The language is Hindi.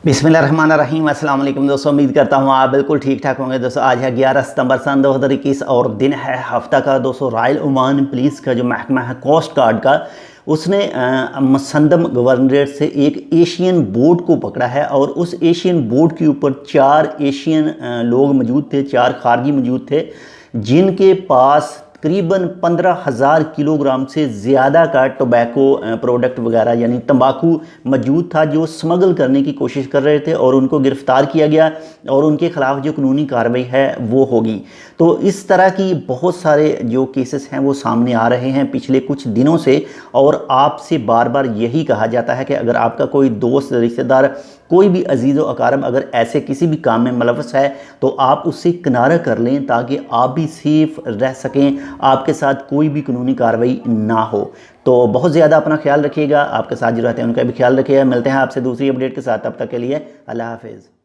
बिस्मिल्लाहिर्रहमानिर्रहीम। अस्सलाम वालेकुम दोस्तों, उम्मीद करता हूँ आप बिल्कुल ठीक ठाक होंगे। दोस्तों आज है 11 सितंबर सन 2021 और दिन है हफ्ता का। दोस्तों रॉयल ओमान पुलिस का जो महकमा है कोस्ट गार्ड का, उसने मसंदम गवर्नरेट से एक एशियन बोट को पकड़ा है और उस एशियन बोट के ऊपर 4 एशियन लोग मौजूद थे, 4 खारजी मौजूद थे, जिनके पास तकरीबन 15,000 किलोग्राम से ज़्यादा का टोबैको प्रोडक्ट वगैरह यानी तंबाकू मौजूद था, जो स्मगल करने की कोशिश कर रहे थे और उनको गिरफ़्तार किया गया और उनके ख़िलाफ़ जो कानूनी कार्रवाई है वो होगी। तो इस तरह की बहुत सारे जो केसेस हैं वो सामने आ रहे हैं पिछले कुछ दिनों से, और आपसे बार बार यही कहा जाता है कि अगर आपका कोई दोस्त, रिश्तेदार, कोई भी अजीज़ व अकारब अगर ऐसे किसी भी काम में मुलव्वस है तो आप उससे किनारा कर लें ताकि आप भी सेफ़ रह सकें, आपके साथ कोई भी कानूनी कार्रवाई ना हो। तो बहुत ज़्यादा अपना ख्याल रखिएगा, आपके साथ जो रहते हैं उनका भी ख्याल रखिएगा। मिलते हैं आपसे दूसरी अपडेट के साथ, तब तक के लिए अल्लाह हाफिज़।